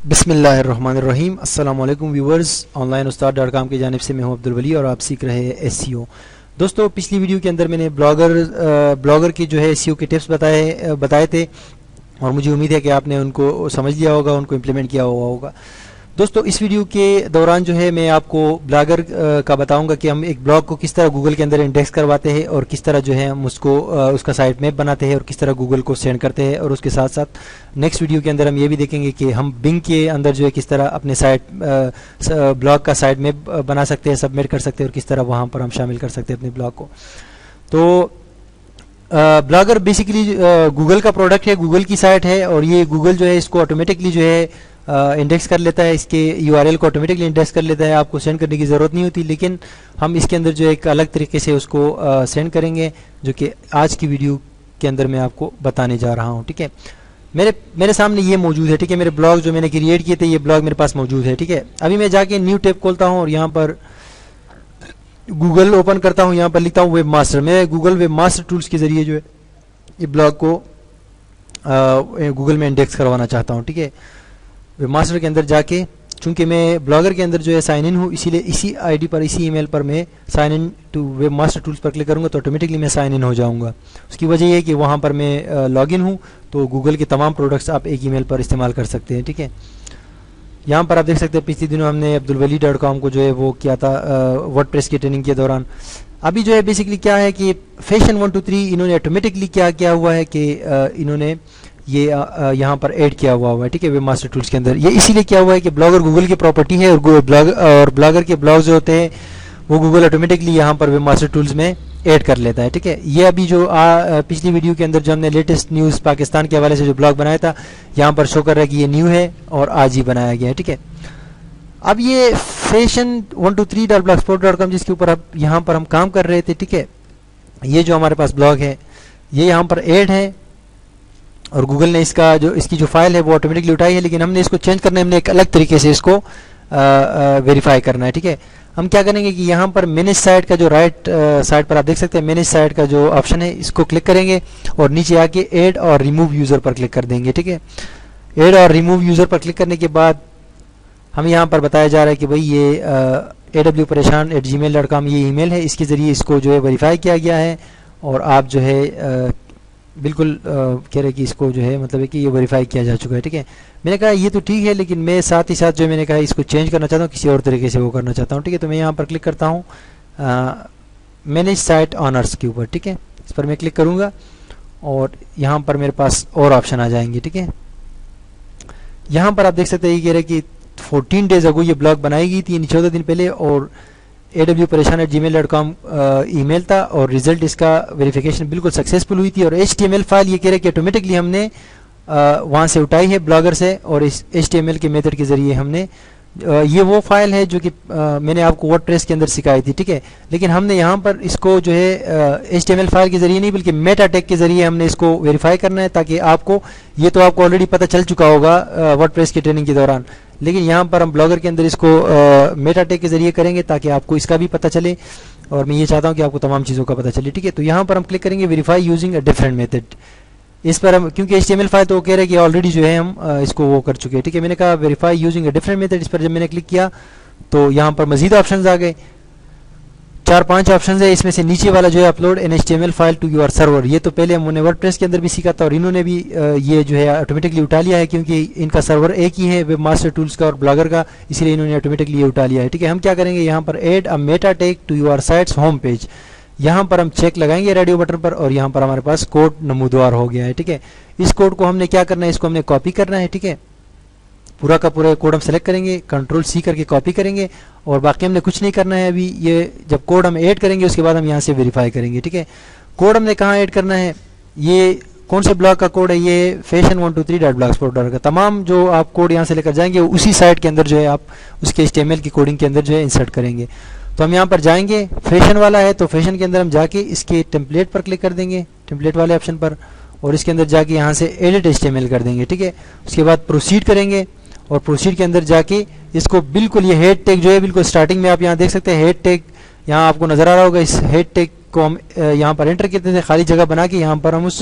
بسم اللہ الرحمن الرحیم۔ السلام علیکم ویورز، آن لائن استاد.com کی جانب سے میں ہوں عبدالولی اور آپ سیکھ رہے ہیں ایس سی او۔ دوستو، پچھلی ویڈیو کے اندر میں نے بلاگر کی جو ہے ایس سی او کے ٹپس بتائے تھے اور مجھے امید ہے کہ آپ نے ان کو سمجھ لیا ہوگا، ان کو امپلیمنٹ کیا ہوا ہوگا۔ دوستو، اس ویڈیو کے دوران جو ہے میں آپ کو بلاگر کا بتاؤں گا کہ ہم ایک بلاگ کو کس طرح گوگل کے اندر انڈیکس کرواتے ہیں اور کس طرح جو ہے ہم اس کا سائٹ میپ بناتے ہیں اور کس طرح گوگل کو سینڈ کرتے ہیں، اور اس کے ساتھ ساتھ نیکسٹ ویڈیو کے اندر ہم یہ بھی دیکھیں گے کہ ہم بنگ کے اندر جو ہے کس طرح اپنے بلاگ کا سائٹ میپ بنا سکتے ہیں، سبمٹ کر سکتے ہیں، اور کس طرح وہاں پر ہم شامل کر سکتے ہیں اپنے بلاگ کو۔ تو بلاگر بیسیکلی گوگل کا پروڈکٹ ہے، گوگل کی سائٹ ہے، اور یہ گوگل جو ہے اس کو آٹومیٹکلی جو ہے انڈیکس کر لیتا ہے، اس کے یو آر ایل کو آٹومیٹکلی انڈیکس کر لیتا ہے، آپ کو سینڈ کرنے کی ضرورت نہیں ہوتی، لیکن ہم اس کے اندر جو ایک الگ طریقے سے اس کو سینڈ کریں گے، جو کہ آج کی ویڈیو کے اندر میں آپ کو بتانے جا رہا ہوں۔ ٹھیک ہے، میرے سامنے یہ موجود ہے، ٹھیک ہے، میرے بلاگ جو میں نے کریٹ کیے تھے یہ بلاگ میرے پاس موجود ہے۔ ٹھیک ہے، ابھی میں جا کے نیو ٹیب کھولتا ہوں اور یہاں پر گوگل اوپن کرتا ہوں، یہاں پر لکھتا ہوں ویب ماسٹر۔ میں گوگل ویب ماسٹر ٹولز کے ذریعے جو ہے یہ بلاگ کو گوگل میں انڈیکس کروانا چاہتا ہوں۔ ٹھیک ہے، ویب ماسٹر کے اندر جا کے، چونکہ میں بلاگر کے اندر جو ہے سائن ان ہوں، اسی لیے اسی آئی ڈی پر، اسی ای میل پر میں sign in to webmaster tools پر کلک کروں گا تو آٹومیٹکلی میں سائن ان ہو جاؤں گا۔ اس کی وجہ یہ ہے کہ وہاں پر میں لاگ ان ہوں، تو گوگل کے تمام پروڈکٹس آپ ایک ای میل پر استعمال کر سکتے ہیں۔ ٹھیک ہے، یہاں پر آپ دیکھ سکتے ہیں پچھلے دنوں ہم نے عبدالولی.com کو جو ہے وہ کیا تھا ورڈ پریس کی ٹریننگ کے دوران۔ ابھی جو ہے بیسکلی کیا ہے کہ فیشن 123 انہوں نے آٹومیٹکلی کیا ہوا ہے کہ انہوں نے یہ یہاں پر ایڈ کیا ہوا ہے۔ ٹھیک ہے، ویب ماسٹر ٹولز کے اندر یہ اسی لیے کیا ہوا ہے کہ بلاگر گوگل کی پراپرٹی ہے، اور بلاگر کے بلاگز جو ہوتے ہیں وہ گوگل آٹومیٹکلی یہاں پر ویب ماسٹر ٹولز میں ایڈ کر لیتا ہے۔ ٹھیک ہے، یہ ابھی جو پچھلی ویڈیو کے اندر جو ہم نے لیٹسٹ نیوز پاکستان کے حوالے سے جو بلاگ بنایا تھا، یہاں پر شو کر رہا ہے کہ یہ نیو ہے اور آج ہی بنایا گیا ہے۔ ٹھیک ہے، اب یہ فیشن 123.blogspot.com جس کے اوپر اب یہاں پر ہم کام کر رہے تھے، ٹھیک ہے، یہ جو ہمارے پاس بلاگ ہے یہ یہاں پر ایڈ ہے، اور گوگل نے اس کی جو فائل ہے وہ آٹومیٹکلی اٹھائی ہے، لیکن ہم نے اس کو چینج کرنا ہے، ہم نے ایک الگ طریقے سے اس کو ویریفائی کرنا ہے۔ ٹھیک ہے، ہم کیا کریں گے کہ یہاں پر مینیج سائٹ کا جو رائٹ سائڈ پر آپ دیکھ سکتے ہیں مینیج سائٹ کا جو آپشن ہے، اس کو کلک کریں گے اور نیچے آ کے ایڈ اور ریموو یوزر پر کلک کر دیں گے۔ ٹھیک ہے، ایڈ اور ریموو یوزر پر کلک کرنے کے بعد ہم یہاں پر بتایا جا رہا ہے کہ بھائی یہ awpareshan@gmail.com یہ ای میل ہے، اس کے ذریعے اس کو جو ہے ویریفائی کیا گیا ہے، اور آپ جو ہے بالکل کہہ رہے کہ اس کو جو ہے مطلب ہے کہ یہ ویریفائی کیا جا چکا ہے۔ ٹھیک ہے، میں نے کہا یہ تو ٹھیک ہے، لیکن میں ساتھ ہی ساتھ جو میں نے کہا اس کو چینج کرنا چاہتا ہوں، کسی اور طریقے سے وہ کرنا چاہتا ہوں۔ ٹھیک ہے، تو میں یہاں پر کلک کرتا ہوں مینیج سائٹ آنرز کے اوپر۔ ٹھیک ہے، اس پر میں کلک کروں گا اور یہاں پر میرے پاس اور آپشن آ جائیں گے۔ ٹھیک ہے، یہاں پر آپ دیکھ سکتے ہیں یہ کہہ رہے کہ 14 days ago یہ بلاگ بنائی گئی تھی، یعنی 14 دن پہلے، اور awpareshan@gmail.com ای میل تھا، اور رزلٹ اس کا ویریفیکیشن بالکل سکسیزفل ہوئی تھی، اور HTML فائل یہ کہہ رہے کہ آٹومیٹکلی ہم نے وہاں سے اٹھائی ہے بلاگر سے، اور اس HTML کے میتھڈ کے ذریعے ہم نے یہ وہ فائل ہے جو کہ میں نے آپ کو ورڈ پریس کے اندر سکھائی تھی۔ ٹھیک ہے، لیکن ہم نے یہاں پر اس کو جو ہے HTML فائل کے ذریعے نہیں بلکہ میٹا ٹیگ کے ذریعے ہم نے اس کو ویریفائی کرنا ہے، تاکہ آپ کو یہ تو آپ کو آلریڈی پتہ چل چکا ہوگا ورڈ پریس کی ٹریننگ کے دوران، لیکن یہاں پر ہم بلاگر کے اندر اس کو میٹا ٹیگ کے ذریعے کریں گے تاکہ آپ کو اس کا بھی پتہ چلے، اور میں یہ چاہتا ہوں کہ آپ کو تمام چیزوں کا پتہ چلے۔ ٹھیک ہے، تو یہاں پر ہم کلک کریں گے verify using a different method, اس پر ہم کیونکہ HTML فائل تو وہ کہہ رہے کہ آلریڈی جو ہے ہم اس کو وہ کر چکے ہیں۔ ٹھیک ہے، میں نے کہا verify using a different method, اس پر جب میں نے کلک کیا تو یہاں پر مزید آپشنز آ گئے، 4-5 آپشنز ہیں، اس میں سے نیچے والا جو ہے upload an HTML file to your server, یہ تو پہلے ہم نے ورڈ پریس کے اندر بھی سیکھا تھا، اور انہوں نے بھی یہ جو ہے آٹومیٹکلی اٹھا لیا ہے، کیونکہ ان کا سرور ایک ہی ہے ویب ماسٹر ٹولز کا اور بلاگر کا، اسی لیے انہوں نے آٹومیٹکلی یہ اٹھا لیا ہے۔ ٹھیک ہے، ہم کیا کریں گے یہاں پر add a meta tag to your site's home page, یہاں پر ہم چیک لگائیں گے ریڈیو بٹن پر، اور یہاں پر ہمارے پاس کوڈ نمودار ہو گیا ہے۔ ٹھیک ہے، اس کوڈ کو ہم نے کیا کرنا ہے، اس کو ہم نے کاپی کرنا ہے۔ ٹھیک ہے، پورا کا پورا کوڈ ہم سلیکٹ کریں گے، Ctrl+C کر کے کاپی کریں گے، اور باقی ہم نے کچھ نہیں کرنا ہے ابھی، یہ جب کوڈ ہم ایڈ کریں گے اس کے بعد ہم یہاں سے ویریفائی کریں گے۔ ٹھیک ہے، کوڈ ہم نے کہاں ایڈ کرنا ہے، یہ کون سے بلاگ کا کوڈ ہے، یہ فیشن 123.blogspot.com کا، تمام جو آپ کوڈ یہاں سے لے کر جائیں گے اسی سائٹ کے اندر جو ہے آپ اس کے HTML کی کوڈنگ کے اندر جو ہے انسرٹ کریں گے۔ تو ہم یہاں پر جائیں گے، فیشن والا ہے تو فیشن کے اندر ہم جا کے اس کے ٹیمپلیٹ پر کلک کر دیں گے، ٹیمپلیٹ والے آپشن پر، اور اس کے اندر جا کے یہاں سے ایڈٹ HTML کر دیں گے۔ ٹھیک ہے، اس کے بعد پروسیڈ کریں گے، اور پروسیڈ کے اندر جا کے اس کو بالکل یہ ہیڈ ٹیگ جو ہے بالکل سٹارٹنگ میں آپ یہاں دیکھ سکتے ہیں ہیڈ ٹیگ یہاں آپ کو نظر آ رہا ہوگا، اس ہیڈ ٹیگ کو ہم یہاں پر انٹر کرتے تھے، خالی جگہ بنا کے یہاں پر ہم اس